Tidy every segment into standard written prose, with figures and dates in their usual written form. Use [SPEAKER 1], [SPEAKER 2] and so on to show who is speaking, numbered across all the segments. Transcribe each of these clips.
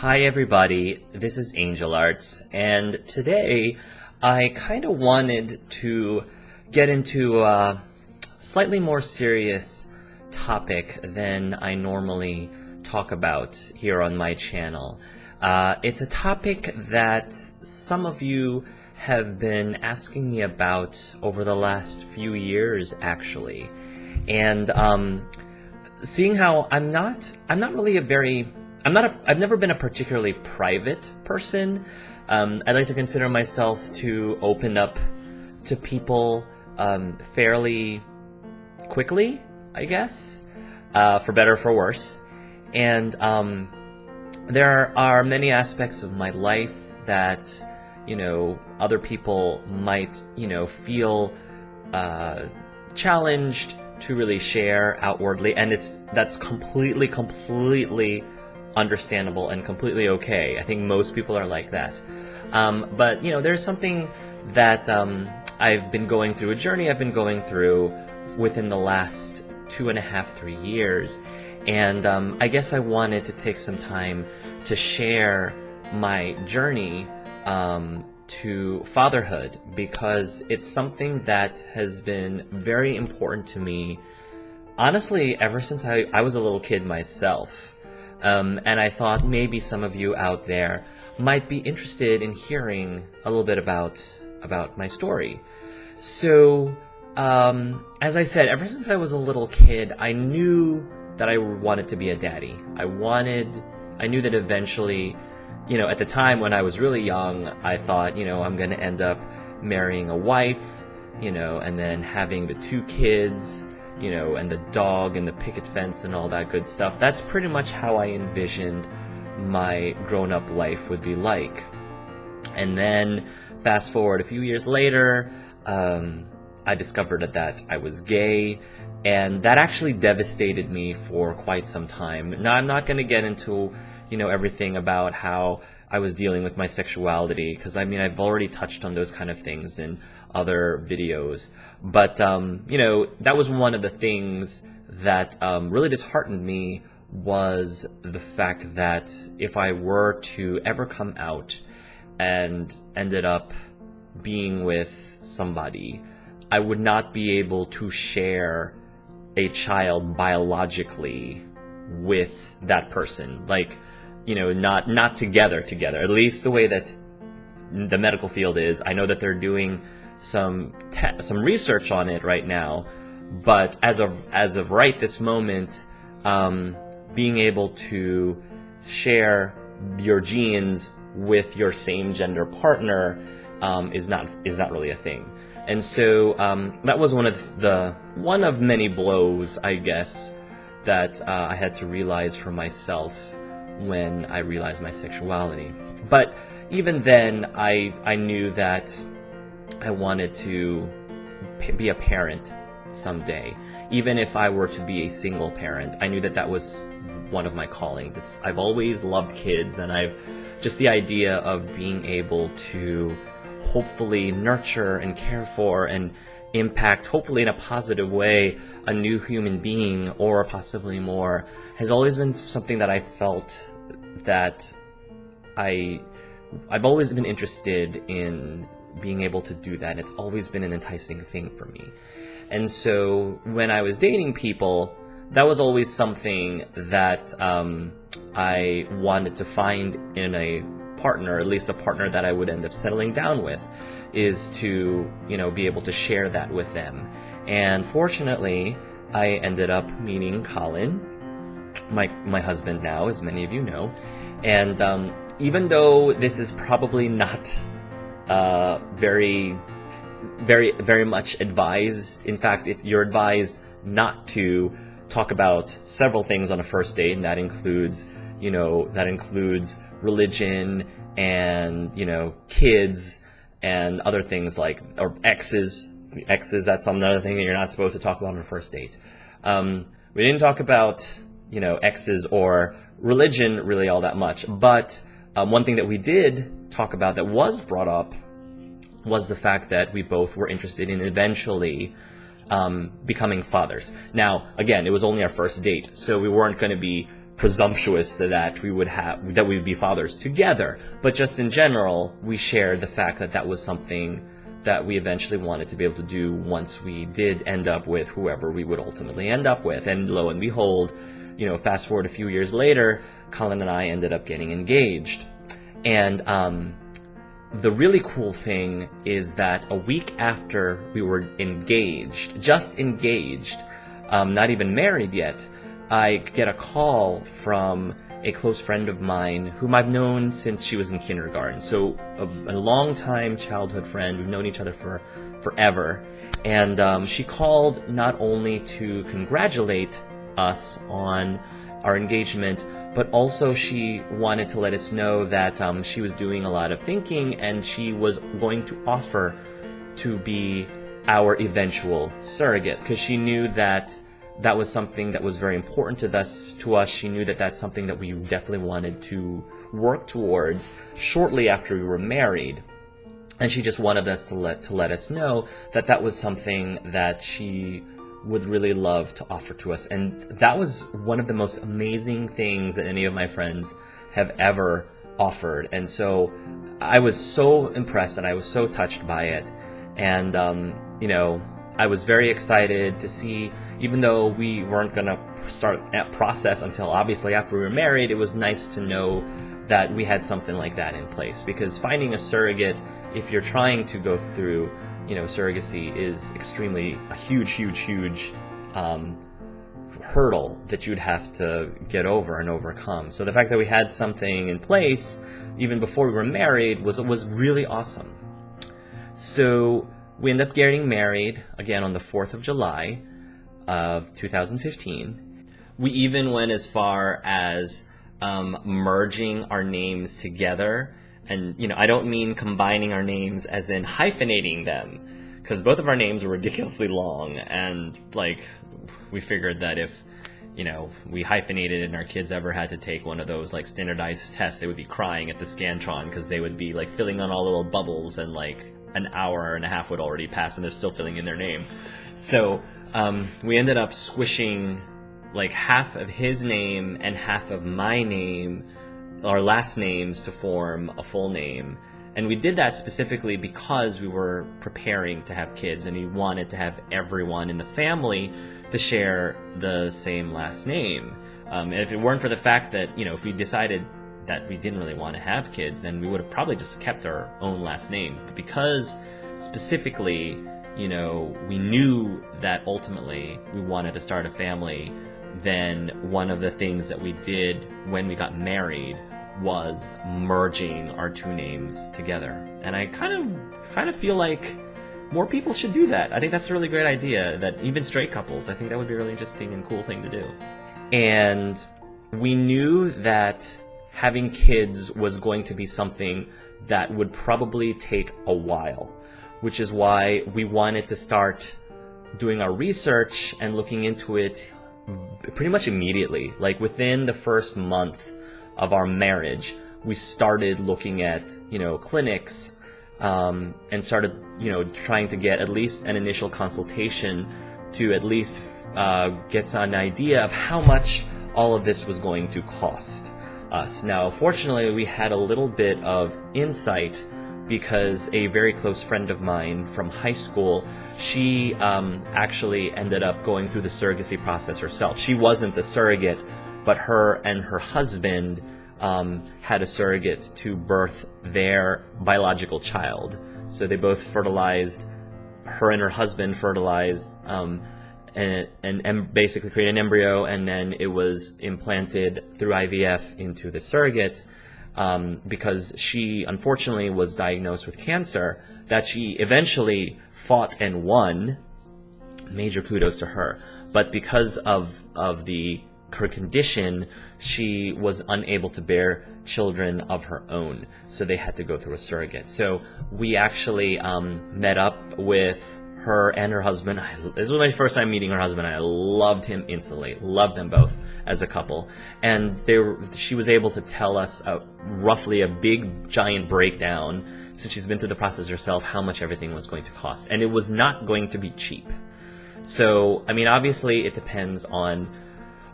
[SPEAKER 1] Hi everybody, this is Angelarts, and today I kind of wanted to get into a slightly more serious topic than I normally talk about here on my channel. It's a topic that some of you have been asking me about over the last few years, actually, and seeing how I've never been a particularly private person. I like to consider myself to open up to people fairly quickly, I guess, for better or for worse. And there are many aspects of my life that, other people might, feel challenged to really share outwardly, and that's completely understandable and completely okay. I think most people are like that. But there's something that I've been going through, a journey I've been going through within the last 2.5-3 years, and I guess I wanted to take some time to share my journey to fatherhood, because it's something that has been very important to me, honestly, ever since I was a little kid myself. And I thought maybe some of you out there might be interested in hearing a little bit about my story. So, as I said, ever since I was a little kid, I knew that I wanted to be a daddy. I knew that eventually, at the time when I was really young, I thought, I'm going to end up marrying a wife, and then having the 2 kids, and the dog and the picket fence and all that good stuff. That's pretty much how I envisioned my grown-up life would be like. And then fast forward a few years later, I discovered that I was gay, and that actually devastated me for quite some time. Now, I'm not going to get into everything about how I was dealing with my sexuality, because I've already touched on those kind of things in other videos. But that was one of the things that really disheartened me, was the fact that if I were to ever come out and ended up being with somebody, I would not be able to share a child biologically with that person. Like, not together, at least the way that the medical field is. I know that they're doing some research on it right now, but as of right this moment, being able to share your genes with your same gender partner is not really a thing. And so that was one of many blows, I guess, that I had to realize for myself when I realized my sexuality. But even then, I knew that I wanted to be a parent someday. Even if I were to be a single parent, I knew that was one of my callings. I've always loved kids, and just the idea of being able to hopefully nurture and care for and impact, hopefully in a positive way, a new human being, or possibly more, has always been something that I felt that I've always been interested in being able to do that. It's always been an enticing thing for me. And so when I was dating people, that was always something that I wanted to find in a partner, at least a partner that I would end up settling down with, is to, be able to share that with them. And fortunately, I ended up meeting Colin, my husband now, as many of you know. And even though this is probably not very much advised, in fact, you're advised not to talk about several things on a first date, and that includes religion and kids and other things or exes. That's another thing that you're not supposed to talk about on a first date. We didn't talk about exes or religion really all that much, but one thing that we did talk about that was brought up was the fact that we both were interested in eventually becoming fathers. Now, again, it was only our first date, so we weren't going to be presumptuous that we would be fathers together, but just in general, we shared the fact that that was something that we eventually wanted to be able to do once we did end up with whoever we would ultimately end up with. And lo and behold, fast forward a few years later, Colin and I ended up getting engaged. And the really cool thing is that a week after we were engaged, just engaged, not even married yet, I get a call from a close friend of mine whom I've known since she was in kindergarten. So a long-time childhood friend. We've known each other for forever. And she called not only to congratulate us on our engagement, but also she wanted to let us know that she was doing a lot of thinking and she was going to offer to be our eventual surrogate, because she knew that that was something that was very important to us. She knew that that's something that we definitely wanted to work towards shortly after we were married. And she just wanted us to let us know that that was something that she would really love to offer to us. And that was one of the most amazing things that any of my friends have ever offered. And so I was so impressed and I was so touched by it. And, I was very excited to see, even though we weren't going to start that process until obviously after we were married, it was nice to know that we had something like that in place. Because finding a surrogate, if you're trying to go through, surrogacy, is extremely a huge hurdle that you'd have to get over and overcome. So the fact that we had something in place even before we were married was really awesome. So we ended up getting married again on the 4th of July of 2015. We even went as far as merging our names together. And, I don't mean combining our names as in hyphenating them, because both of our names were ridiculously long. And, we figured that if, we hyphenated and our kids ever had to take one of those, standardized tests, they would be crying at the Scantron because they would be, filling on all little bubbles and, an hour and a half would already pass and they're still filling in their name. So we ended up squishing half of his name and half of my name, our last names, to form a full name. And we did that specifically because we were preparing to have kids and we wanted to have everyone in the family to share the same last name. And if it weren't for the fact that, if we decided that we didn't really want to have kids, then we would have probably just kept our own last name. But because specifically, we knew that ultimately we wanted to start a family, then one of the things that we did when we got married was merging our two names together. And I kind of feel like more people should do that. I think that's a really great idea, that even straight couples, I think that would be a really interesting and cool thing to do. And we knew that having kids was going to be something that would probably take a while, which is why we wanted to start doing our research and looking into it pretty much immediately. Within the first month of our marriage, we started looking at, clinics, and started, trying to get at least an initial consultation to at least get an idea of how much all of this was going to cost us. Now, fortunately, we had a little bit of insight because a very close friend of mine from high school, she actually ended up going through the surrogacy process herself. She wasn't the surrogate, but her and her husband had a surrogate to birth their biological child. So they both fertilized, her and her husband fertilized, and basically created an embryo, and then it was implanted through IVF into the surrogate, because she unfortunately was diagnosed with cancer that she eventually fought and won. Major kudos to her. But because of her condition, she was unable to bear children of her own, so they had to go through a surrogate. So we actually met up with her and her husband. This was my first time meeting her husband. I loved him instantly. Loved them both as a couple. And she was able to tell us roughly a big giant breakdown, since she's been through the process herself, how much everything was going to cost. And it was not going to be cheap. So, obviously it depends on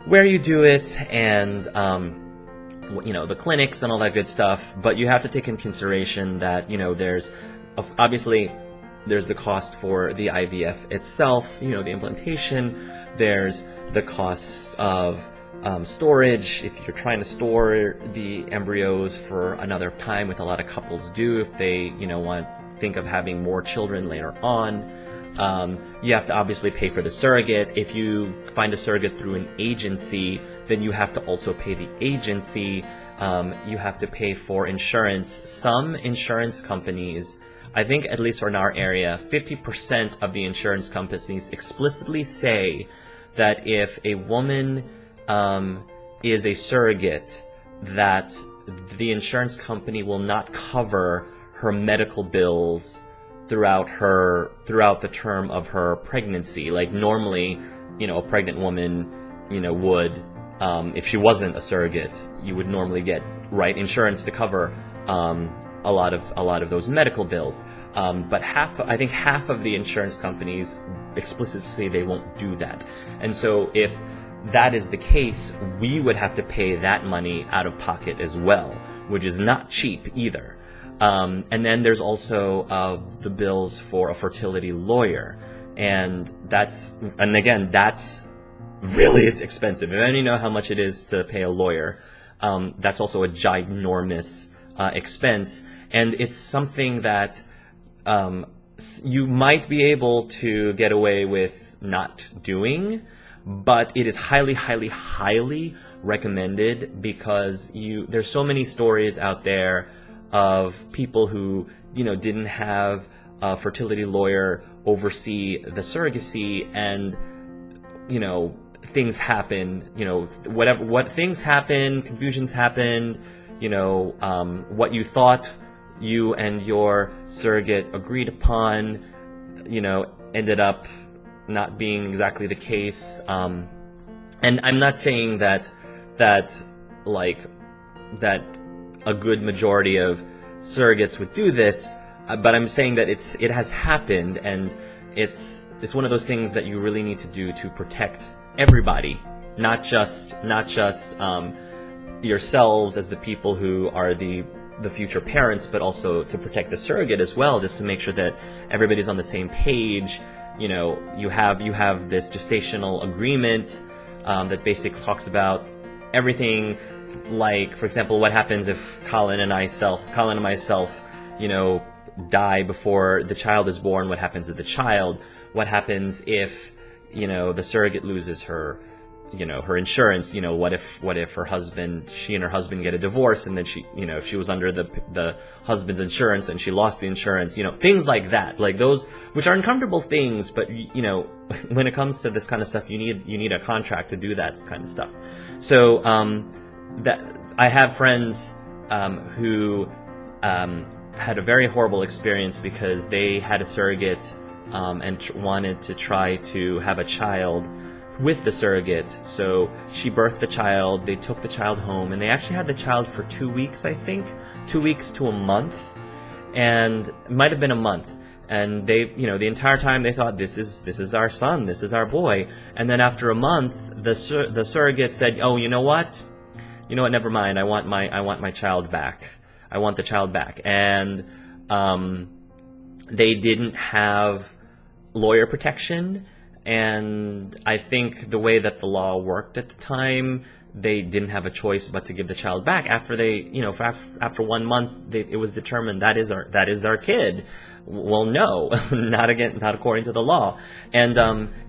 [SPEAKER 1] where you do it and the clinics and all that good stuff, but you have to take in consideration that there's obviously there's the cost for the IVF itself, the implantation. There's the cost of storage, if you're trying to store the embryos for another time, with a lot of couples do if they want to think of having more children later on. You have to obviously pay for the surrogate. If you find a surrogate through an agency, then you have to also pay the agency. You have to pay for insurance. Some insurance companies, I think at least in our area, 50% of the insurance companies explicitly say that if a woman is a surrogate, that the insurance company will not cover her medical bills throughout the term of her pregnancy. Like normally, a pregnant woman, would, if she wasn't a surrogate, you would normally get insurance to cover a lot of those medical bills. But I think half of the insurance companies explicitly say they won't do that. And so if that is the case, we would have to pay that money out of pocket as well, which is not cheap either. And then there's also the bills for a fertility lawyer, and that's really expensive. If you know how much it is to pay a lawyer, that's also a ginormous expense, and it's something that you might be able to get away with not doing, but it is highly, highly, highly recommended, because there's so many stories out there of people who didn't have a fertility lawyer oversee the surrogacy, and things happen, things happen, confusions happened, what you thought you and your surrogate agreed upon, ended up not being exactly the case. And I'm not saying that a good majority of surrogates would do this, but I'm saying that it has happened, and it's one of those things that you really need to do to protect everybody, not just yourselves as the people who are the future parents, but also to protect the surrogate as well, just to make sure that everybody's on the same page. You have this gestational agreement that basically talks about everything, like, for example, what happens if Colin and myself, die before the child is born? What happens to the child? What happens if, the surrogate loses her insurance? What if she and her husband get a divorce, and then if she was under the husband's insurance and she lost the insurance, things like that, like those, which are uncomfortable things, but when it comes to this kind of stuff, you need a contract to do that kind of stuff. So that I have friends who had a very horrible experience because they had a surrogate and wanted to try to have a child with the surrogate. So she birthed the child, they took the child home, and they actually had the child for 2 weeks, I think, 2 weeks to a month, and it might have been a month. And they, the entire time they thought, this is our son, this is our boy. And then after a month, the surrogate said, oh, you know what, never mind, I want my child back. I want the child back. And they didn't have lawyer protection, and I think the way that the law worked at the time, they didn't have a choice but to give the child back. After after 1 month, it was determined that is our kid. Well, no, not according to the law. And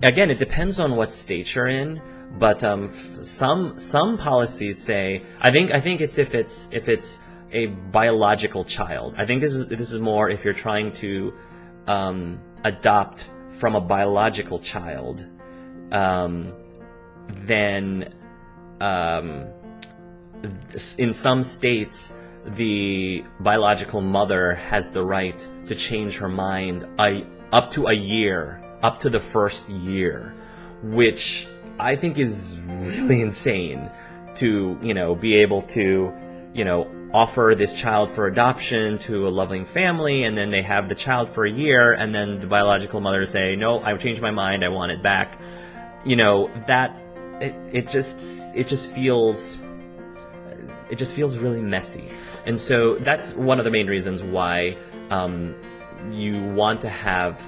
[SPEAKER 1] again, it depends on what state you're in. But some policies say, I think it's if it's a biological child. I think this is more if you're trying to adopt from a biological child, then in some states the biological mother has the right to change her mind up to a year, up to the first year, which I think is really insane to be able to offer this child for adoption to a loving family, and then they have the child for a year, and then the biological mother say, no, I've changed my mind, I want it back. That it just feels really messy. And so that's one of the main reasons why you want to have,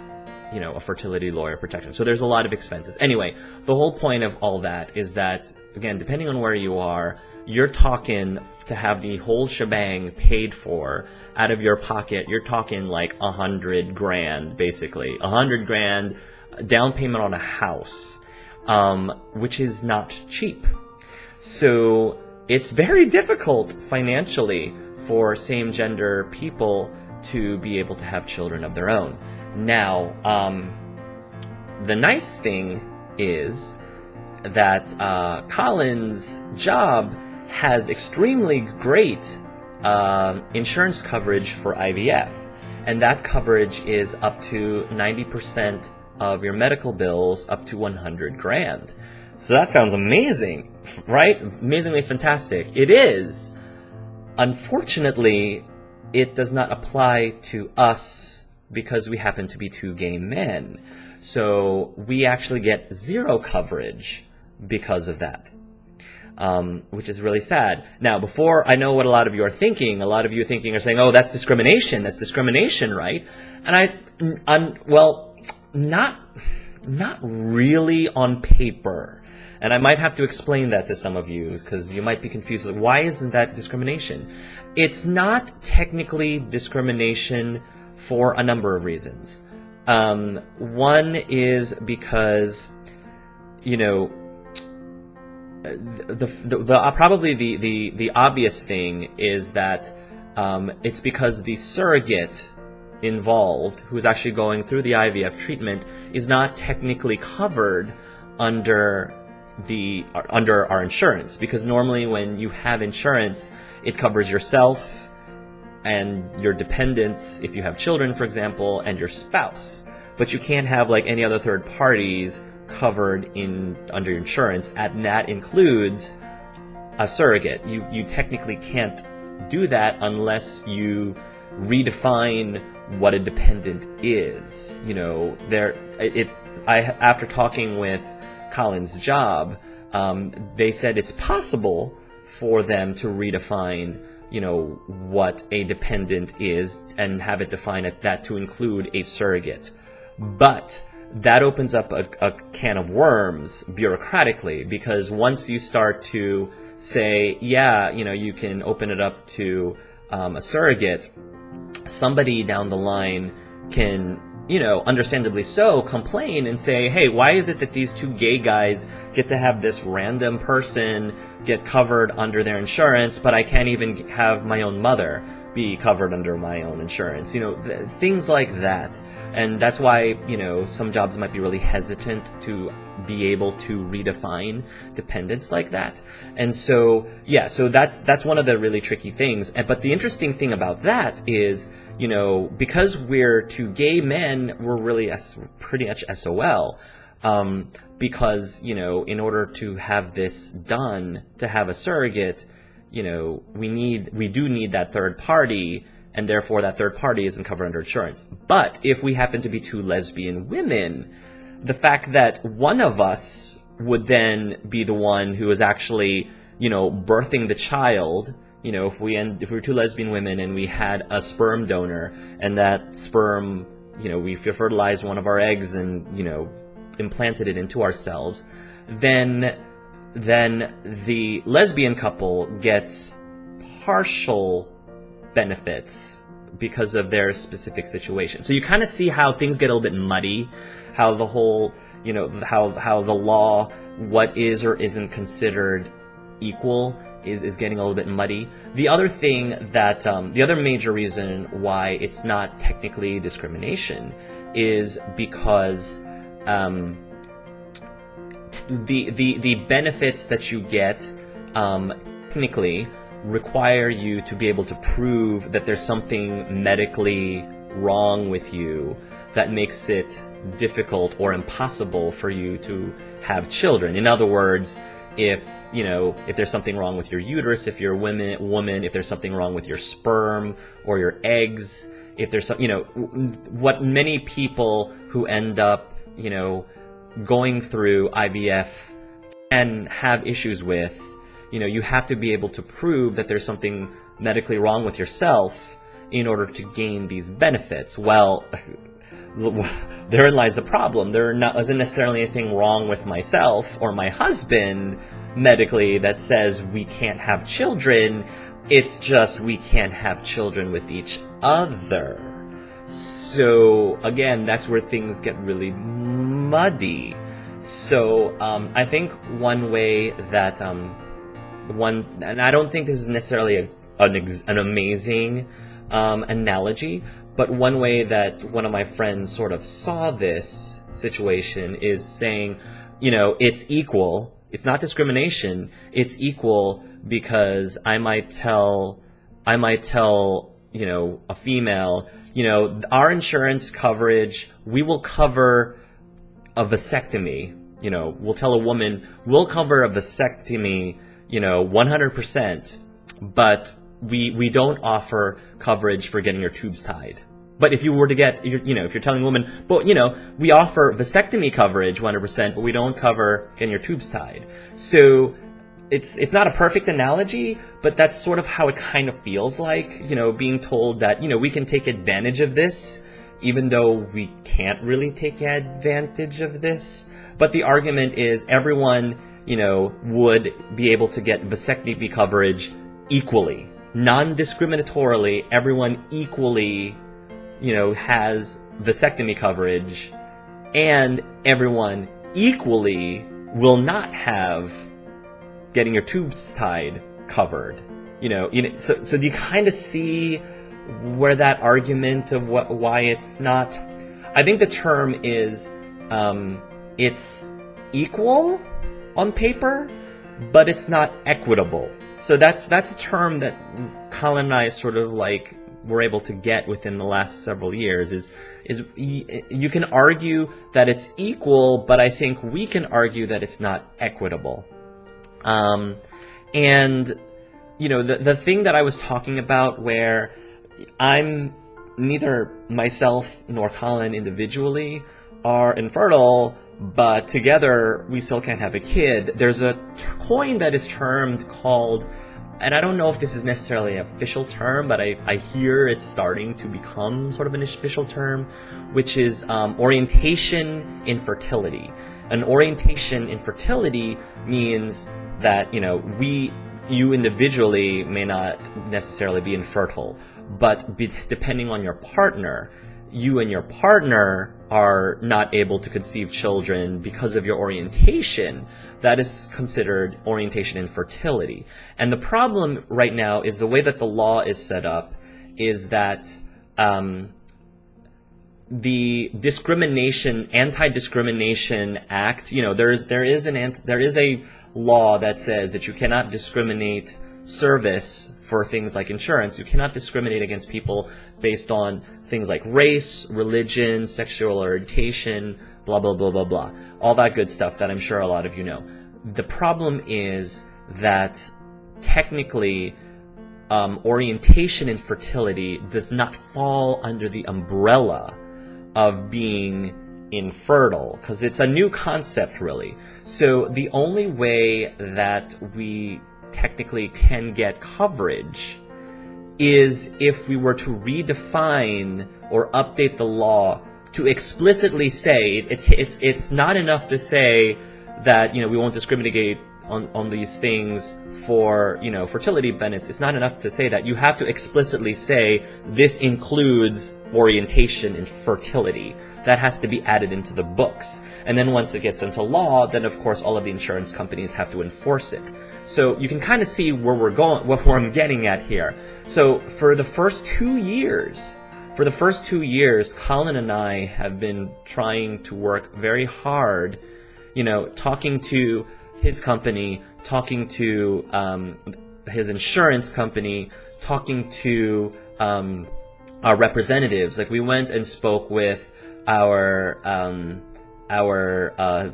[SPEAKER 1] a fertility lawyer protection. So there's a lot of expenses. Anyway, the whole point of all that is that, again, depending on where you are, you're talking to have the whole shebang paid for out of your pocket. You're talking like $100,000, basically. $100,000 down payment on a house, which is not cheap. So it's very difficult financially for same-gender people to be able to have children of their own. Now, the nice thing is that Colin's job has extremely great insurance coverage for IVF, and that coverage is up to 90% of your medical bills, up to $100,000. So that sounds amazing, right? Amazingly fantastic. It is. Unfortunately, it does not apply to us because we happen to be two gay men. So we actually get zero coverage because of that, which is really sad. Now, before I know what a lot of you are thinking, are saying, oh, that's discrimination, right? And well, not really on paper. And I might have to explain that to some of you because you might be confused. Why isn't that discrimination? It's not technically discrimination for a number of reasons. One is because, probably the obvious thing is that it's because the surrogate involved, who's actually going through the IVF treatment, is not technically covered under our insurance, because normally when you have insurance, it covers yourself and your dependents, if you have children, for example, and your spouse. But you can't have like any other third parties covered under your insurance, and that includes a surrogate. You technically can't do that unless you redefine what a dependent is. After talking with Colin's job, they said it's possible for them to redefine what a dependent is and have it defined at that to include a surrogate. But that opens up a can of worms bureaucratically, because once you start to say, you can open it up to a surrogate, somebody down the line can, understandably so, complain and say, hey, why is it that these two gay guys get to have this random person get covered under their insurance, but I can't even have my own mother be covered under my own insurance? Things like that. And that's why, some jobs might be really hesitant to be able to redefine dependents like that. And so, so that's one of the really tricky things. But the interesting thing about that is, because we're two gay men, we're really pretty much SOL. Because, in order to have this done, to have a surrogate, we do need that third party, and therefore that third party isn't covered under insurance. But if we happen to be two lesbian women, the fact that one of us would then be the one who is actually, birthing the child, if we're two lesbian women and we had a sperm donor, and that sperm, we fertilized one of our eggs and, implanted it into ourselves, then the lesbian couple gets partial benefits because of their specific situation. So you kind of see how things get a little bit muddy, how the whole, how the law, what is or isn't considered equal is getting a little bit muddy. The other thing that, the other major reason why it's not technically discrimination is because the benefits that you get technically require you to be able to prove that there's something medically wrong with you that makes it difficult or impossible for you to have children. In other words, if there's something wrong with your uterus, if you're a woman, if there's something wrong with your sperm or your eggs, if there's some, what many people who end up, going through IVF and have issues with. You have to be able to prove that there's something medically wrong with yourself in order to gain these benefits. Well, therein lies the problem. There isn't necessarily anything wrong with myself or my husband medically that says we can't have children. It's just we can't have children with each other. So again, that's where things get really muddy. So I think one way that and I don't think this is necessarily an amazing analogy, but one way that one of my friends sort of saw this situation is saying, it's equal. It's not discrimination. It's equal because I might tell, a female, our insurance coverage, we will cover a vasectomy. We'll tell a woman, we'll cover a vasectomy, 100%, but we don't offer coverage for getting your tubes tied. But if you were to get, if you're telling a woman, but we offer vasectomy coverage 100%, but we don't cover getting your tubes tied. So it's not a perfect analogy, but that's sort of how it kind of feels like, being told that, we can take advantage of this, even though we can't really take advantage of this. But the argument is everyone, would be able to get vasectomy coverage equally. Non-discriminatorily, everyone equally, has vasectomy coverage, and everyone equally will not have getting your tubes tied covered. So do you kind of see where that argument of why it's not? I think the term is it's equal on paper, but it's not equitable. So that's a term that Colin and I sort of were able to get within the last several years. Is you can argue that it's equal, but I think we can argue that it's not equitable. And the thing that I was talking about, where I'm neither myself nor Colin individually are infertile, but together we still can't have a kid. There's a coin that is termed called, and I don't know if this is necessarily an official term, but I hear it's starting to become sort of an official term, which is orientation in fertility. An orientation in fertility means that, you individually may not necessarily be infertile, but depending on your partner, you and your partner are not able to conceive children because of your orientation. That is considered orientation in fertility. And the problem right now is the way that the law is set up is that the Anti-Discrimination Act, there is a law that says that you cannot discriminate service for things like insurance. You cannot discriminate against people based on things like race, religion, sexual orientation, blah, blah, blah, blah, blah. All that good stuff that I'm sure a lot of you know. The problem is that technically orientation in fertility does not fall under the umbrella of being infertile, because it's a new concept, really. So the only way that we technically can get coverage is if we were to redefine or update the law to explicitly say it's not enough to say that we won't discriminate on these things for fertility benefits. It's not enough to say that. You have to explicitly say this includes orientation and fertility. That has to be added into the books. And then once it gets into law, then of course all of the insurance companies have to enforce it. So you can kind of see where we're going, where I'm getting at here. So for the first 2 years, Colin and I have been trying to work very hard, talking to his company, talking to his insurance company, talking to our representatives. We went and spoke with our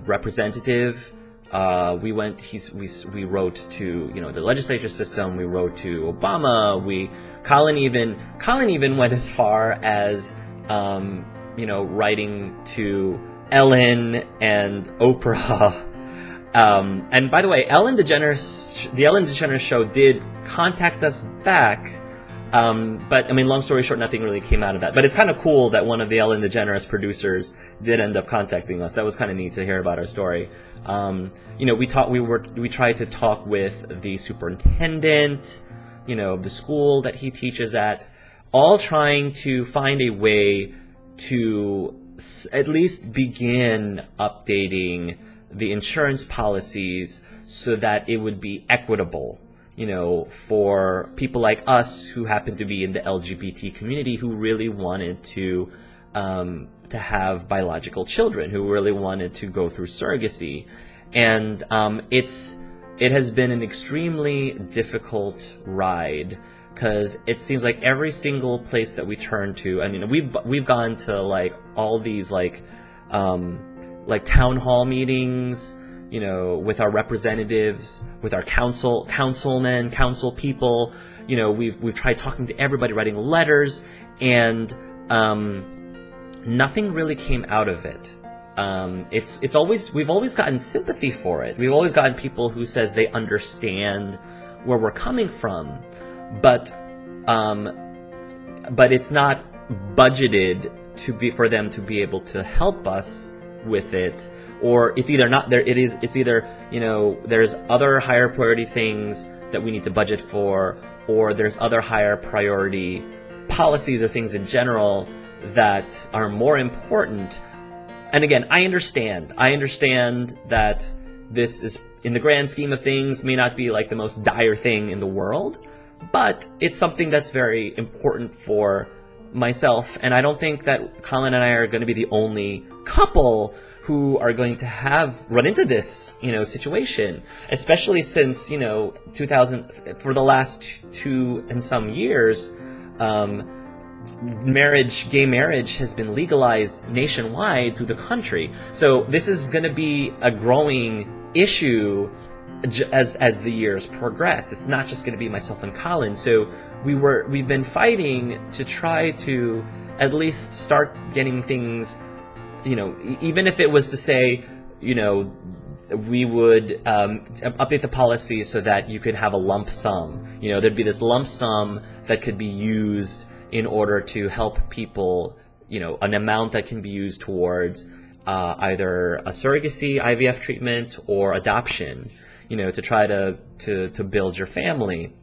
[SPEAKER 1] representative. We wrote to the legislature system. We wrote to Obama. Colin even went as far as writing to Ellen and Oprah And by the way, the Ellen DeGeneres show did contact us back. But I mean, long story short, nothing really came out of that. But it's kind of cool that one of the Ellen DeGeneres producers did end up contacting us. That was kind of neat to hear about our story. You know, we tried to talk with the superintendent, you know, of the school that he teaches at, all trying to find a way to at least begin updating the insurance policies so that it would be equitable, you know, for people like us who happen to be in the LGBT community, who really wanted to have biological children, who really wanted to go through surrogacy. And it has been an extremely difficult ride, because it seems like every single place that we turn to, I mean, we've gone to like all these like town hall meetings, you know, with our representatives, with our councilmen, council people. You know, we've tried talking to everybody, writing letters, and nothing really came out of it. We've always gotten sympathy for it. We've always gotten people who says they understand where we're coming from, but it's not budgeted for them to be able to help us with it. Or it's either not there. It's either, you know, there's other higher priority things that we need to budget for, or there's other higher priority policies or things in general that are more important. And again, I understand that this is, in the grand scheme of things, may not be like the most dire thing in the world, but it's something that's very important for myself. And I don't think that Colin and I are going to be the only couple who are going to run into this, you know, situation, especially since, you know, for the last 2 and some years, gay marriage has been legalized nationwide through the country. So this is going to be a growing issue as the years progress. It's not just going to be myself and Colin. So we've been fighting to try to at least start getting things, you know, even if it was to say, you know, we would update the policy so that you could have a lump sum. You know, there'd be this lump sum that could be used in order to help people, you know, an amount that can be used towards either a surrogacy, IVF treatment, or adoption, you know, to try to build your family.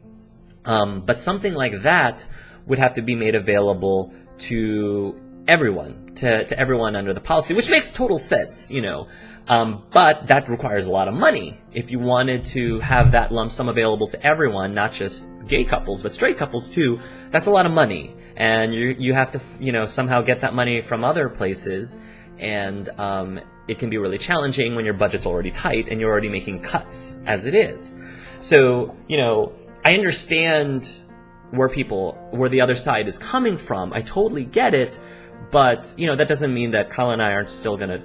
[SPEAKER 1] But something like that would have to be made available to everyone, to everyone under the policy, which makes total sense, you know. But that requires a lot of money. If you wanted to have that lump sum available to everyone, not just gay couples, but straight couples too, that's a lot of money. And you have to, you know, somehow get that money from other places. And it can be really challenging when your budget's already tight and you're already making cuts as it is. So, you know, I understand where the other side is coming from. I totally get it. But, you know, that doesn't mean that Colin and I aren't still going to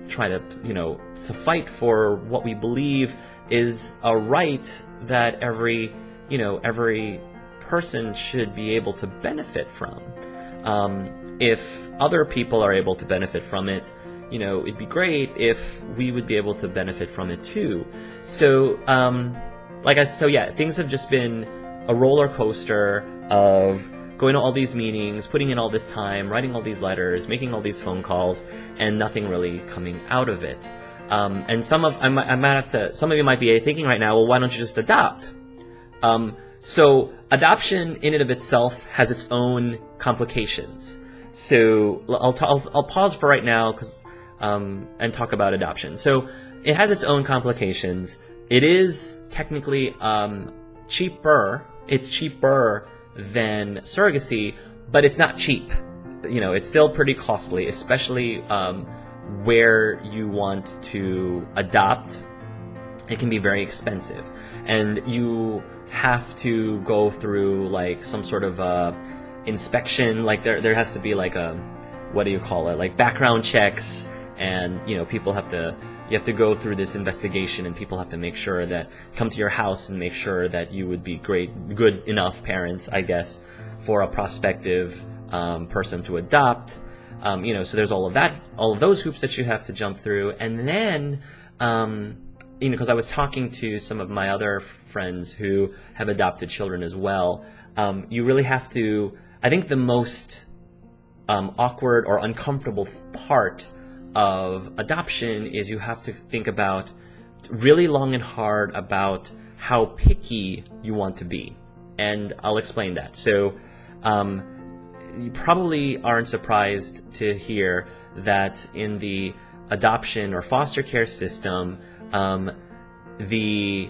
[SPEAKER 1] try to, you know, to fight for what we believe is a right that every person should be able to benefit from. If other people are able to benefit from it, you know, it'd be great if we would be able to benefit from it too. So, things have just been a roller coaster of going to all these meetings, putting in all this time, writing all these letters, making all these phone calls, and nothing really coming out of it. And some of you might be thinking right now, well, why don't you just adopt? So adoption in and of itself has its own complications. So I'll pause for right now and talk about adoption. So it has its own complications. It is technically cheaper. It's cheaper than surrogacy, but it's not cheap. You know, it's still pretty costly, especially where you want to adopt. It can be very expensive, and you have to go through like some sort of inspection. Like there has to be like like background checks, and you know, you have to go through this investigation, and people have to make sure come to your house and make sure that you would be good enough parents, I guess, for a prospective person to adopt. You know, so there's all of those hoops that you have to jump through, and then because I was talking to some of my other friends who have adopted children as well, you really have to, I think the most awkward or uncomfortable part of adoption is you have to think about really long and hard about how picky you want to be. And I'll explain that. So you probably aren't surprised to hear that in the adoption or foster care system, the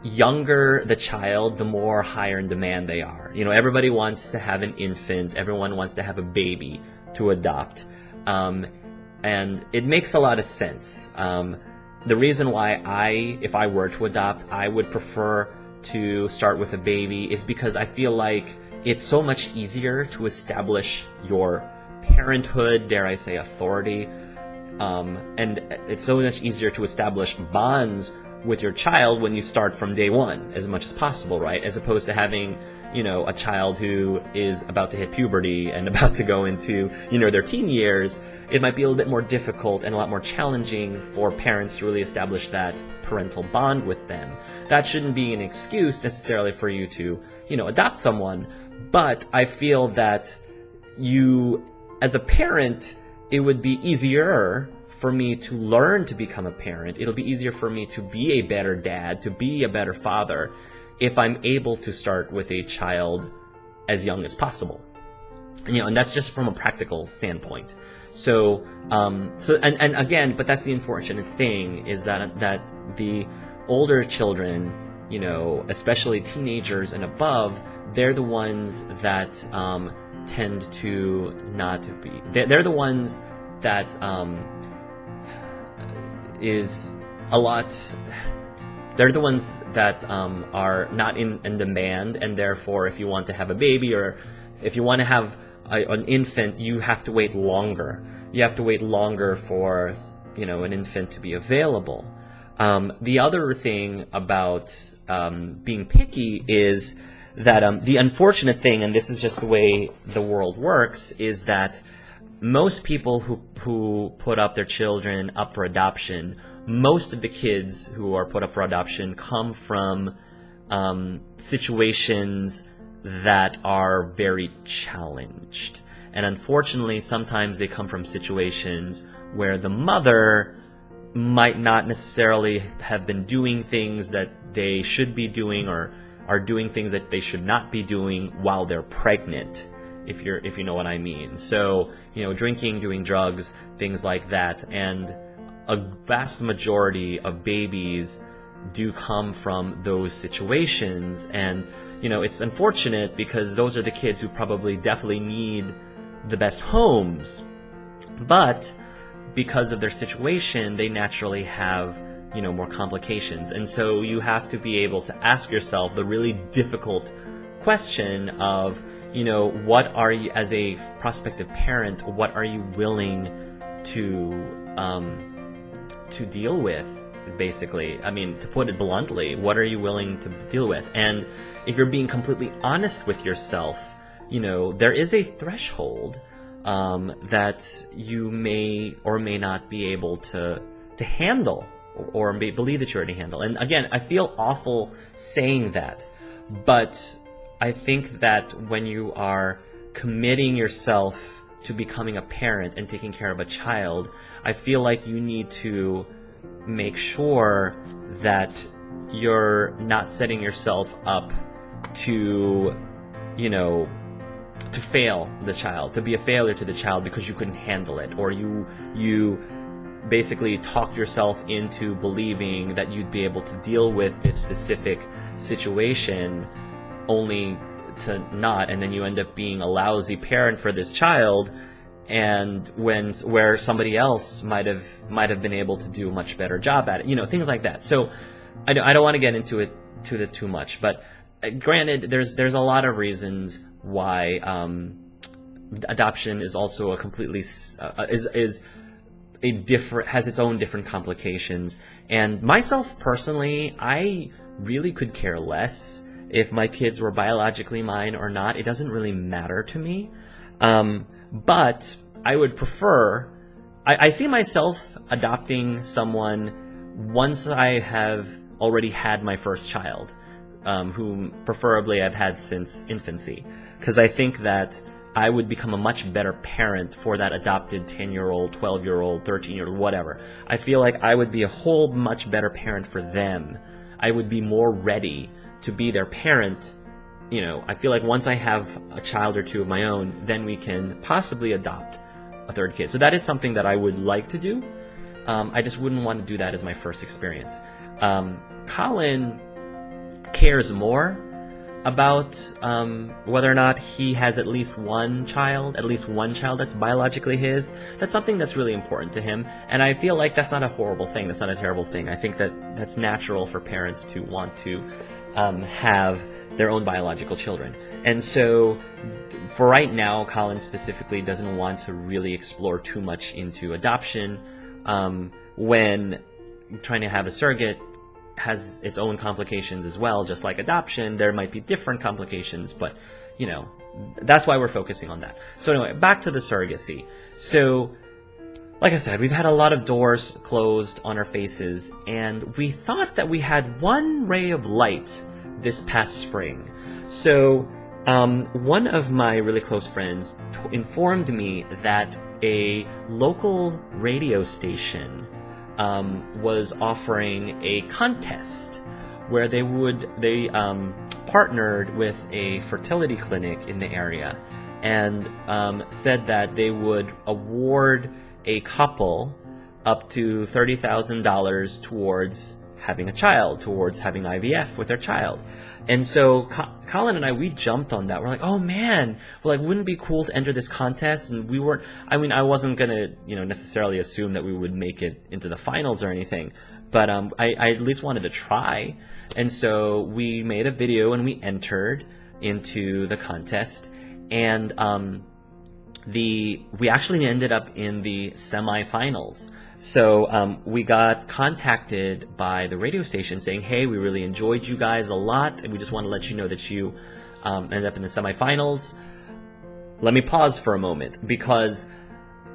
[SPEAKER 1] younger the child, the more higher in demand they are. Everybody wants to have an infant, everyone wants to have a baby to adopt. And it makes a lot of sense. The reason why if I were to adopt, I would prefer to start with a baby is because I feel like it's so much easier to establish your parenthood, dare I say authority, and it's so much easier to establish bonds with your child when you start from day one as much as possible, right? As opposed to having, a child who is about to hit puberty and about to go into, their teen years. It might be a little bit more difficult and a lot more challenging for parents to really establish that parental bond with them. That shouldn't be an excuse necessarily for you to, adopt someone, but I feel that as a parent, it would be easier for me to learn to become a parent. It'll be easier for me to be a better dad, to be a better father, if I'm able to start with a child as young as possible. And that's just from a practical standpoint. So again, but that's the unfortunate thing, is that the older children, especially teenagers and above, they're the ones that tend to not be. They're the ones that is a lot. They're the ones that are not in demand, and therefore, if you want to have a baby or if you want to have an infant, you have to wait longer. You have to wait longer for an infant to be available. The other thing about being picky is that the unfortunate thing, and this is just the way the world works, is that most people who put up their children up for adoption, most of the kids who are put up for adoption come from situations that are very challenged. And unfortunately, sometimes they come from situations where the mother might not necessarily have been doing things that they should be doing, or are doing things that they should not be doing while they're pregnant, if you know what I mean. So, drinking, doing drugs, things like that. And a vast majority of babies do come from those situations. And, it's unfortunate because those are the kids who probably definitely need the best homes. But because of their situation, they naturally have, more complications. And so you have to be able to ask yourself the really difficult question of, what are you, as a prospective parent, what are you willing to deal with, basically? I mean, to put it bluntly, what are you willing to deal with? And if you're being completely honest with yourself, there is a threshold that you may or may not be able to handle, or believe that you already handle. And again, I feel awful saying that, but I think that when you are committing yourself to becoming a parent and taking care of a child, I feel like you need to make sure that you're not setting yourself up to, to fail the child, to be a failure to the child because you couldn't handle it, or you basically talk yourself into believing that you'd be able to deal with this specific situation only to not, and then you end up being a lousy parent for this child, and where somebody else might have been able to do a much better job at it, things like that. So I don't want to get into it too much, but granted, there's a lot of reasons why adoption is also a completely has its own different complications. And myself personally, I really could care less if my kids were biologically mine or not. It doesn't really matter to me. But I would prefer, I see myself adopting someone once I have already had my first child, whom preferably I've had since infancy, because I think that I would become a much better parent for that adopted 10-year-old, 12-year-old, 13-year-old, whatever. I feel like I would be a whole much better parent for them. I would be more ready to be their parent. You know, I feel like once I have a child or two of my own, then we can possibly adopt a third kid. So that is something that I would like to do. I just wouldn't want to do that as my first experience. Colin cares more about whether or not he has at least one child that's biologically his. That's something that's really important to him, and I feel like that's not a horrible thing. That's not a terrible thing. I think that that's natural for parents to want to have their own biological children. And so for right now, Colin specifically doesn't want to really explore too much into adoption when trying to have a surrogate has its own complications as well. Just like adoption, there might be different complications, but you know, that's why we're focusing on that. So anyway, back to the surrogacy. So like I said, we've had a lot of doors closed on our faces, and we thought that we had one ray of light this past spring. So one of my really close friends informed me that a local radio station was offering a contest where they partnered with a fertility clinic in the area, and said that they would award a couple up to $30,000 towards having a child, towards having IVF with their child. And so Colin and I, we jumped on that. We're like, oh man, well, like, wouldn't it be cool to enter this contest? And we weren't, I mean, I wasn't gonna, you know, necessarily assume that we would make it into the finals or anything, but I at least wanted to try. And so we made a video and we entered into the contest, and we actually ended up in the semifinals. So we got contacted by the radio station saying, hey, we really enjoyed you guys a lot, and we just want to let you know that you ended up in the semifinals. Let me pause for a moment, because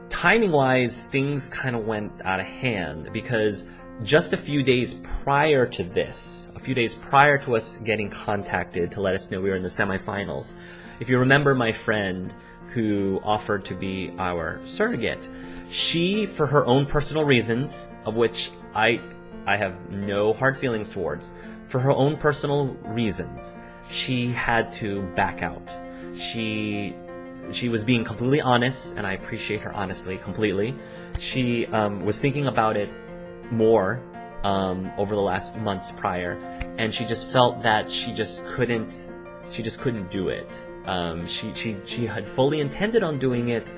[SPEAKER 1] timing-wise, things kind of went out of hand, because just a few days prior to this, a few days prior to us getting contacted to let us know we were in the semifinals, if you remember my friend who offered to be our surrogate, she, for her own personal reasons, of which I have no hard feelings towards, for her own personal reasons, she had to back out. She was being completely honest, and I appreciate her honesty completely. She was thinking about it more over the last months prior, and she just felt that she just couldn't do it. She had fully intended on doing it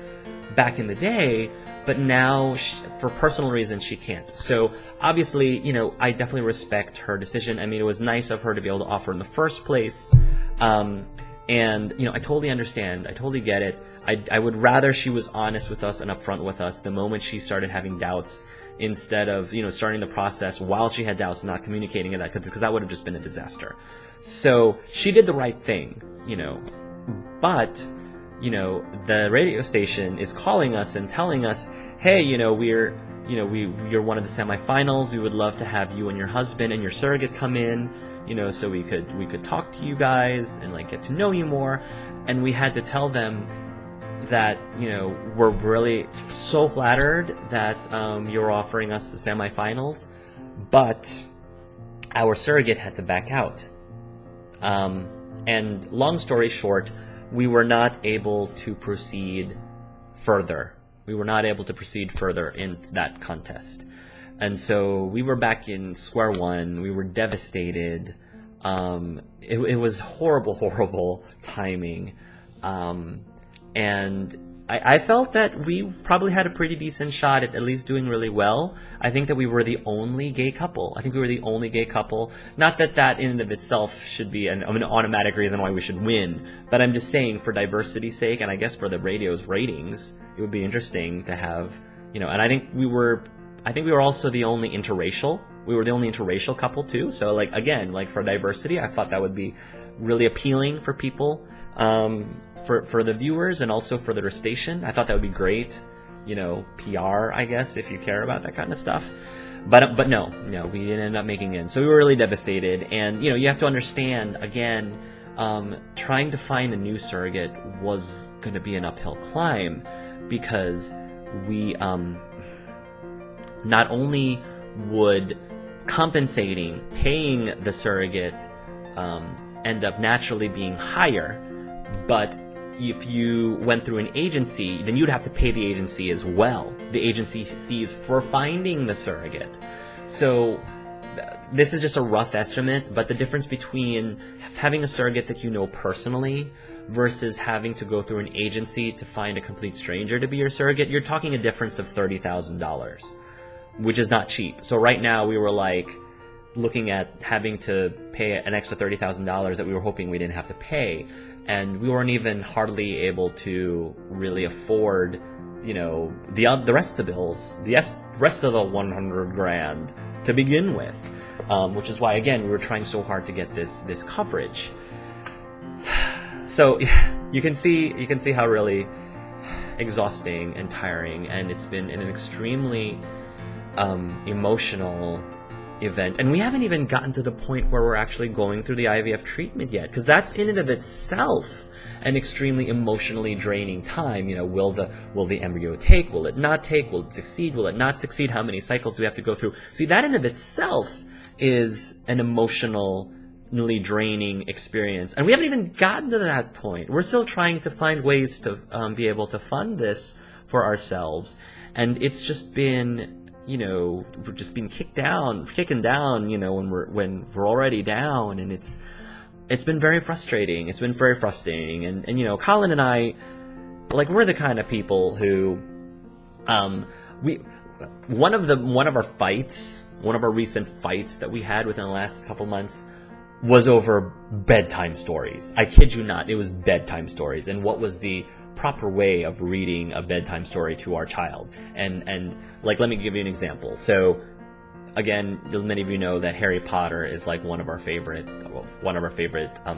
[SPEAKER 1] back in the day, but now for personal reasons she can't. So obviously, you know, I definitely respect her decision. I mean, it was nice of her to be able to offer in the first place, and you know, I totally understand. I totally get it. I would rather she was honest with us and upfront with us the moment she started having doubts, instead of, you know, starting the process while she had doubts and not communicating that, because that would have just been a disaster. So she did the right thing, you know. But, you know, the radio station is calling us and telling us, hey, you know, you're one of the semifinals. We would love to have you and your husband and your surrogate come in, you know, so we could talk to you guys and like get to know you more. And we had to tell them that, you know, we're really so flattered that you're offering us the semifinals, but our surrogate had to back out. And long story short, we were not able to proceed further. We were not able to proceed further in that contest. And so we were back in square one. We were devastated. It was horrible timing. And I felt that we probably had a pretty decent shot at least doing really well. I think that we were the only gay couple. Not that that in and of itself should be an automatic reason why we should win, but I'm just saying, for diversity's sake, and I guess for the radio's ratings, it would be interesting to have, you know, and I think we were also the only interracial. We were the only interracial couple too. So like, again, like for diversity, I thought that would be really appealing for people. For the viewers and also for the station. I thought that would be great, you know, PR, I guess, if you care about that kind of stuff. But no, we didn't end up making it. So we were really devastated. And you have to understand, again, trying to find a new surrogate was going to be an uphill climb, because we not only would paying the surrogate end up naturally being higher, but if you went through an agency, then you'd have to pay the agency as well, the agency fees for finding the surrogate. So this is just a rough estimate, but the difference between having a surrogate that you know personally versus having to go through an agency to find a complete stranger to be your surrogate, you're talking a difference of $30,000, which is not cheap. So right now we were like looking at having to pay an extra $30,000 that we were hoping we didn't have to pay, and we weren't even hardly able to really afford, the rest of the bills, the rest of the 100 grand to begin with, which is why, again, we were trying so hard to get this coverage. So you can see how really exhausting and tiring, and it's been an extremely emotional event. And we haven't even gotten to the point where we're actually going through the IVF treatment yet, because that's in and of itself an extremely emotionally draining time. Will the embryo take? Will it not take? Will it succeed? Will it not succeed? How many cycles do we have to go through? See, that in of itself is an emotionally draining experience, and we haven't even gotten to that point. We're still trying to find ways to be able to fund this for ourselves, and it's just been, we're just being kicking down, when we're already down, and it's been very frustrating. It's been very frustrating, and Colin and I, we're the kind of people who, one of our recent fights that we had within the last couple months was over bedtime stories. I kid you not, it was bedtime stories, and what was the proper way of reading a bedtime story to our child. And let me give you an example. So again, many of you know that Harry Potter is one of our favorite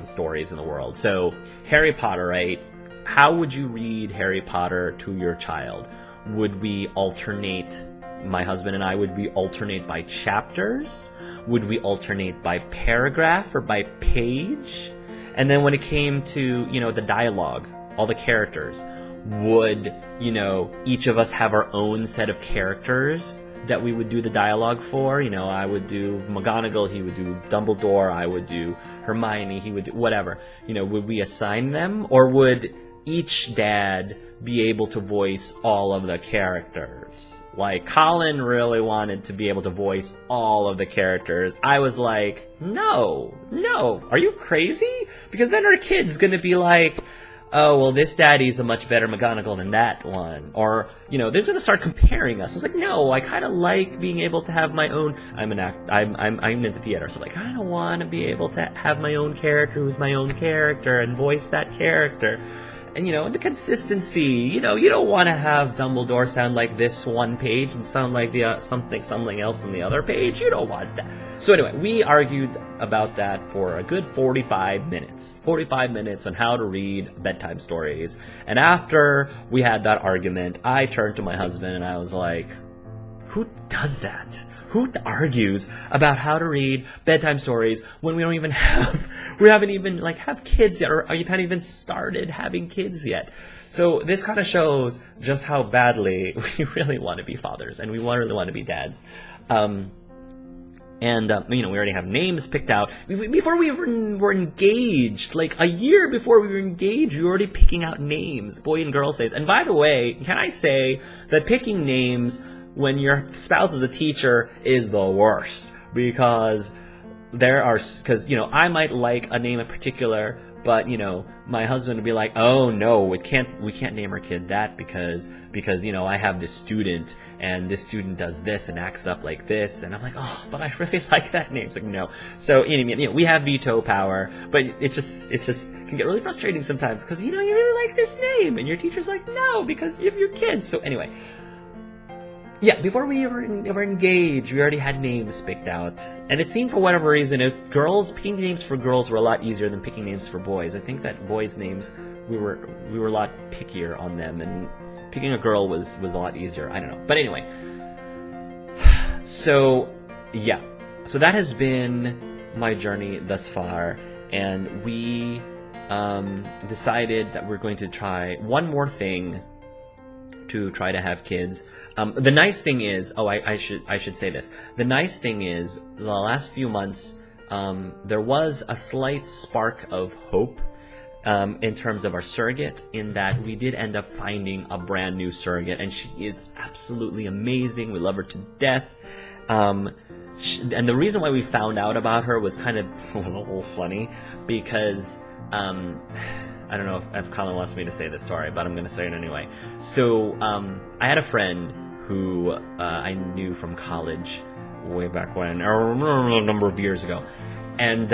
[SPEAKER 1] stories in the world. So Harry Potter, right? How would you read Harry Potter to your child? Would we alternate, my husband and I, would we alternate by chapters? Would we alternate by paragraph or by page? And then when it came to, the dialogue, all the characters, would, each of us have our own set of characters that we would do the dialogue for? I would do McGonagall, he would do Dumbledore, I would do Hermione, he would do whatever. Would we assign them? Or would each dad be able to voice all of the characters? Colin really wanted to be able to voice all of the characters. I was like, no, are you crazy? Because then our kid's gonna be like, oh, well, this daddy's a much better McGonagall than that one. Or, they're going to start comparing us. I was like, no, I kind of like being able to have my own, I'm into theater, so I kind of want to be able to have my own character who's my own character and voice that character. And, the consistency, you don't want to have Dumbledore sound like this one page and sound like the something else on the other page. You don't want that. So anyway, we argued about that for a good 45 minutes. 45 minutes on how to read bedtime stories. And after we had that argument, I turned to my husband and I was like, who does that? Who argues about how to read bedtime stories when we haven't even have kids yet, or you haven't even started having kids yet? So this kind of shows just how badly we really want to be fathers, and we really want to be dads. We already have names picked out. Before we even were engaged, a year before we were engaged, we were already picking out names, boy and girl names. And by the way, can I say that picking names when your spouse is a teacher is the worst, because I might like a name in particular, but my husband would be like, oh no, we can't name our kid that because I have this student and this student does this and acts up like this, and I'm like, oh, but I really like that name. It's like, no. So we have veto power, but it just can get really frustrating sometimes, because you really like this name and your teacher's like, no, because you have your kids. So anyway, yeah, before we ever engaged, we already had names picked out. And it seemed, for whatever reason, picking names for girls were a lot easier than picking names for boys. I think that boys' names, we were a lot pickier on them, and picking a girl was a lot easier. I don't know. But anyway. So, yeah. So that has been my journey thus far, and we decided that we're going to try one more thing to try to have kids. The nice thing is, I should say this. The nice thing is, the last few months, there was a slight spark of hope in terms of our surrogate, in that we did end up finding a brand new surrogate, and she is absolutely amazing. We love her to death. And the reason why we found out about her was a little funny, because I don't know if Colin wants me to say this story, but I'm going to say it anyway. So I had a friend who I knew from college way back when, or a number of years ago, and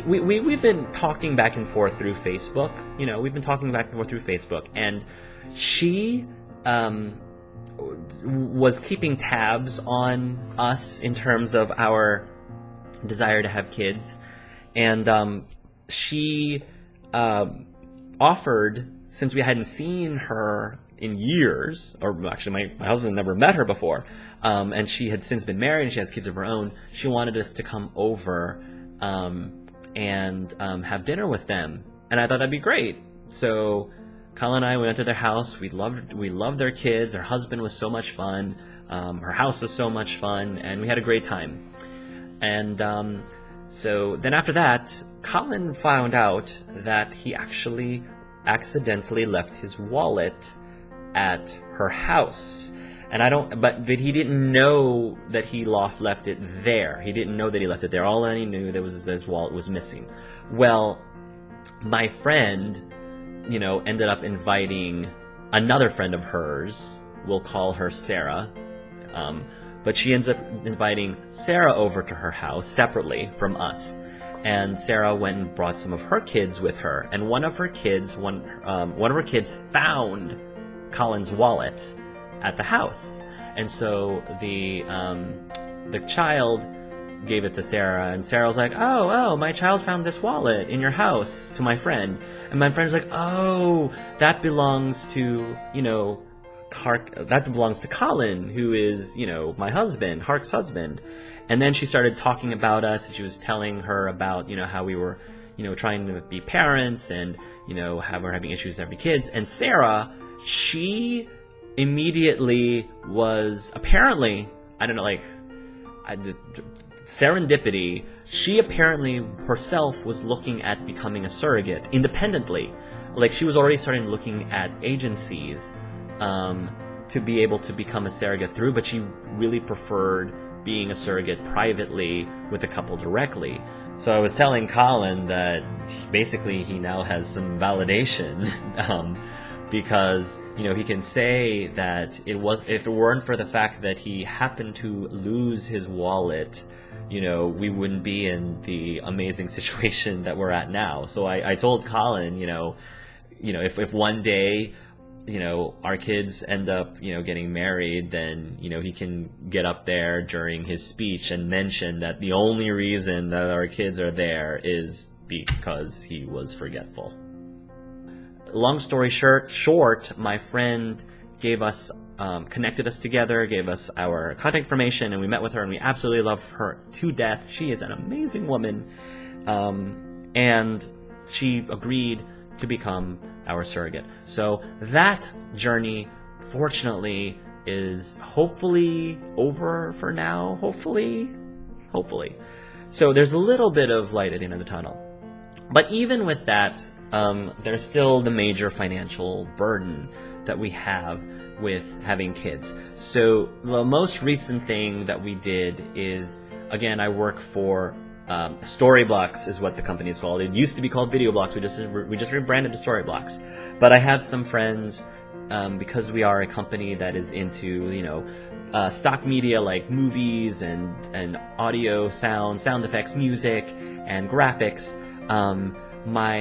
[SPEAKER 1] we've been talking back and forth through Facebook. We've been talking back and forth through Facebook, and she was keeping tabs on us in terms of our desire to have kids, and she offered, since we hadn't seen her in years, or actually my husband never met her before, and she had since been married and she has kids of her own, she wanted us to come over and have dinner with them, and I thought that'd be great. So Colin and I went to their house. We loved their kids. Her husband was so much fun. Her house was so much fun, and we had a great time. And so then after that, Colin found out that he actually accidentally left his wallet at her house. And but he didn't know that he left it there. He didn't know that he left it there. All that he knew, his wallet was missing. Well, my friend, ended up inviting another friend of hers. We'll call her Sarah. But she ends up inviting Sarah over to her house separately from us. And Sarah went and brought some of her kids with her. And one of her kids found Colin's wallet at the house. And so the child gave it to Sarah, and Sarah was like, oh, my child found this wallet in your house, to my friend. And my friend's like, oh, that belongs to, that belongs to Colin, who is, my husband, Hark's husband. And then she started talking about us, and she was telling her about, how we were, trying to be parents, and, we're having issues with having kids. And Sarah, she immediately was, apparently, I don't know, serendipity, she apparently herself was looking at becoming a surrogate independently. She was already starting looking at agencies to be able to become a surrogate through, but she really preferred being a surrogate privately with a couple directly. So I was telling Colin that basically he now has some validation because he can say that if it weren't for the fact that he happened to lose his wallet, we wouldn't be in the amazing situation that we're at now. So I told Colin, if one day, our kids end up, getting married, then, he can get up there during his speech and mention that the only reason that our kids are there is because he was forgetful. Long story short, my friend gave us, connected us together, gave us our contact information, and we met with her, and we absolutely love her to death. She is an amazing woman, and she agreed to become our surrogate. So that journey, fortunately, is hopefully over for now. Hopefully. So there's a little bit of light at the end of the tunnel. But even with that, there's still the major financial burden that we have with having kids. So the most recent thing that we did is, again, I work for Storyblocks is what the company is called. It used to be called Video Blocks. We just rebranded to Storyblocks. But I have some friends, because we are a company that is into stock media like movies and audio, sound effects, music, and graphics.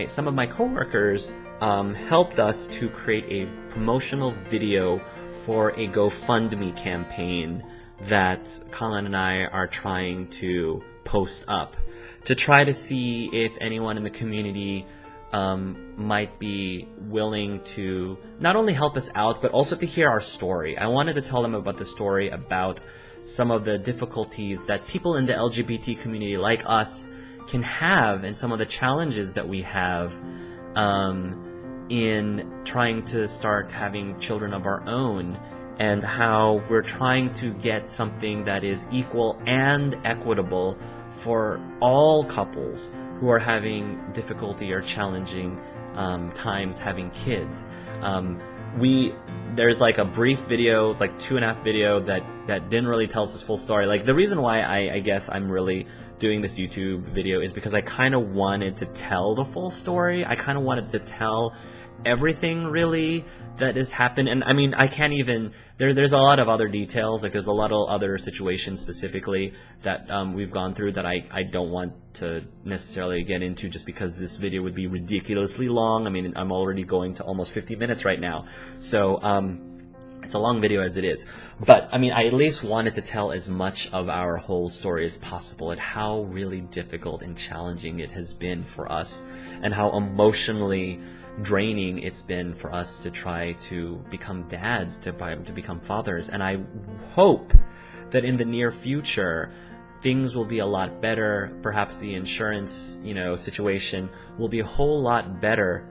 [SPEAKER 1] Some of my coworkers helped us to create a promotional video for a GoFundMe campaign that Colin and I are trying to post up to try to see if anyone in the community might be willing to not only help us out, but also to hear our story. I wanted to tell them about the story about some of the difficulties that people in the LGBT community like us can have, and some of the challenges that we have in trying to start having children of our own, and how we're trying to get something that is equal and equitable for all couples who are having difficulty or challenging times having kids. There's like a brief video, like 2.5 video that didn't really tell us this full story. Like, the reason why I guess I'm really doing this YouTube video is because I kind of wanted to tell the full story. I kind of wanted to tell everything really that has happened. And I mean, I can't even, there's a lot of other details, like there's a lot of other situations specifically that we've gone through that I don't want to necessarily get into, just because this video would be ridiculously long. I mean, I'm already going to almost 50 minutes right now, so it's a long video as it is. But I mean, I at least wanted to tell as much of our whole story as possible, and how really difficult and challenging it has been for us, and how emotionally draining it's been for us to try to become dads, to become fathers. And I hope that in the near future things will be a lot better. Perhaps the insurance, situation will be a whole lot better,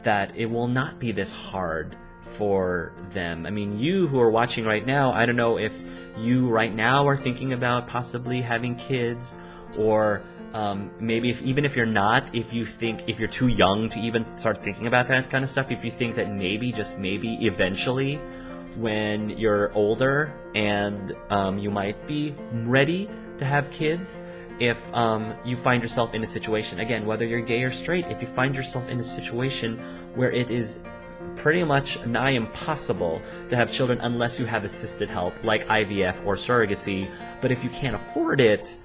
[SPEAKER 1] that it will not be this hard for them. I mean, you who are watching right now, I don't know if you right now are thinking about possibly having kids, or maybe even if you're not, if you're too young to even start thinking about that kind of stuff, if you think that maybe, just maybe, eventually when you're older and you might be ready to have kids, if you find yourself in a situation, again, whether you're gay or straight, if you find yourself in a situation where it is pretty much nigh impossible to have children unless you have assisted help like IVF or surrogacy, but if you can't afford it,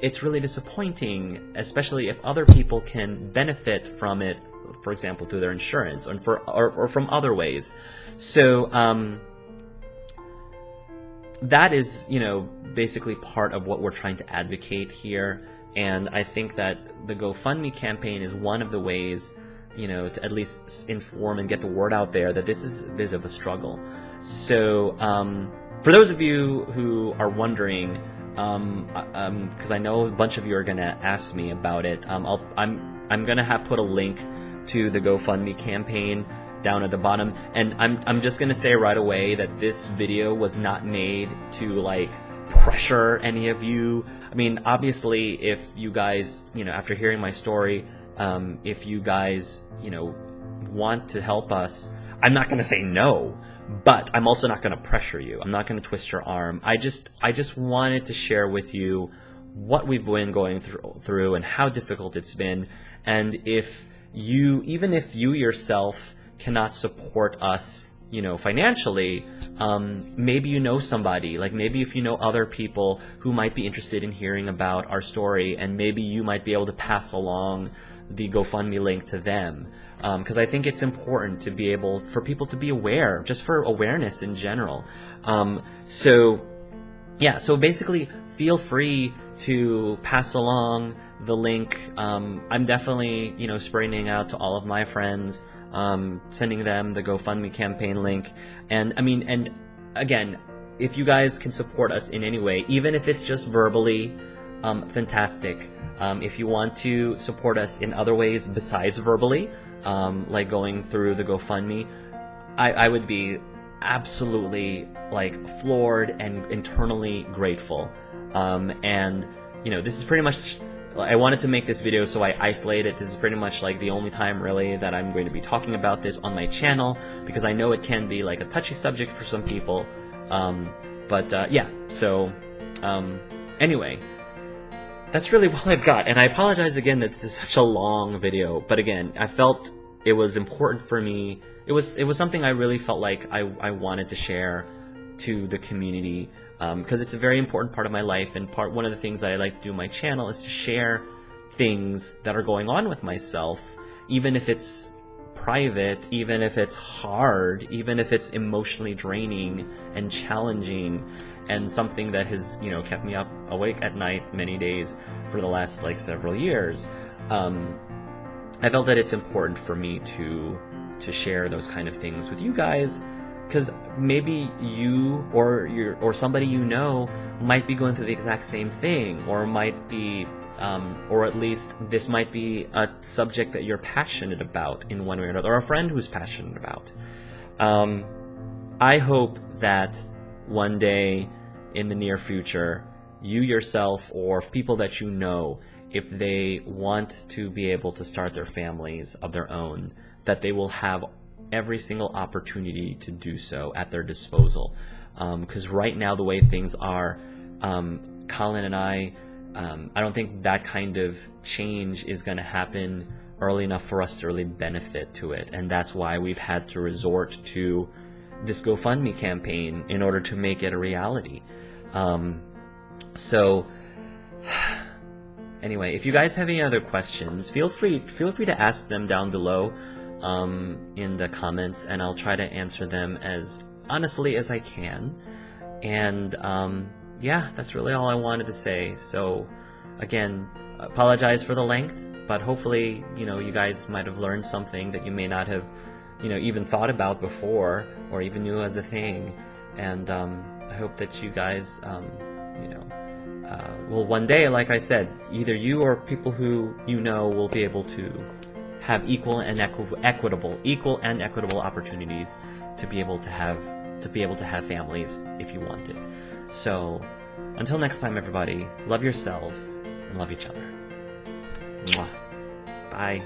[SPEAKER 1] it's really disappointing, especially if other people can benefit from it, for example, through their insurance, or from other ways. So that is, basically part of what we're trying to advocate here. And I think that the GoFundMe campaign is one of the ways, to at least inform and get the word out there that this is a bit of a struggle. So for those of you who are wondering, because I know a bunch of you are gonna ask me about it, I'm gonna put a link to the GoFundMe campaign down at the bottom, and I'm just gonna say right away that this video was not made to pressure any of you. I mean, obviously, if you guys, after hearing my story, if you guys, want to help us, I'm not gonna say no. But I'm also not going to pressure you. I'm not going to twist your arm. I just wanted to share with you what we've been going through and how difficult it's been. And even if you yourself cannot support us, financially, maybe you know somebody, maybe if you know other people who might be interested in hearing about our story, and maybe you might be able to pass along the GoFundMe link to them, because I think it's important for people to be aware, just for awareness in general. So basically, feel free to pass along the link. I'm definitely, spreading out to all of my friends, sending them the GoFundMe campaign link. And I mean, and again, if you guys can support us in any way, even if it's just verbally, fantastic. If you want to support us in other ways besides verbally, like going through the GoFundMe, I would be absolutely floored and internally grateful. And this is pretty much, I wanted to make this video, so I isolated. This is pretty much the only time really that I'm going to be talking about this on my channel, because I know it can be a touchy subject for some people. Yeah, so anyway, that's really all I've got, and I apologize again that this is such a long video, but again, I felt it was important for me. It was something I really felt like I wanted to share to the community, because it's a very important part of my life, and one of the things that I like to do on my channel is to share things that are going on with myself, even if it's private, even if it's hard, even if it's emotionally draining and challenging, and something that has, kept me up awake at night many days for the last several years. I felt that it's important for me to share those kind of things with you guys, because maybe you or somebody you know might be going through the exact same thing, or might be, or at least this might be a subject that you're passionate about in one way or another, or a friend who's passionate about. I hope that one day in the near future, you yourself or people that you know, if they want to be able to start their families of their own, that they will have every single opportunity to do so at their disposal. Because right now, the way things are, Colin and I don't think that kind of change is going to happen early enough for us to really benefit to it. And that's why we've had to resort to this GoFundMe campaign in order to make it a reality. So anyway, if you guys have any other questions, feel free to ask them down below in the comments, and I'll try to answer them as honestly as I can. And yeah, that's really all I wanted to say. So again, apologize for the length, but hopefully, you guys might have learned something that you may not have, even thought about before, or even knew as a thing. And I hope that you guys, will one day, like I said, either you or people who will be able to have equal and equitable opportunities to be able to have families if you want it. So until next time, everybody, love yourselves and love each other. Mwah. Bye.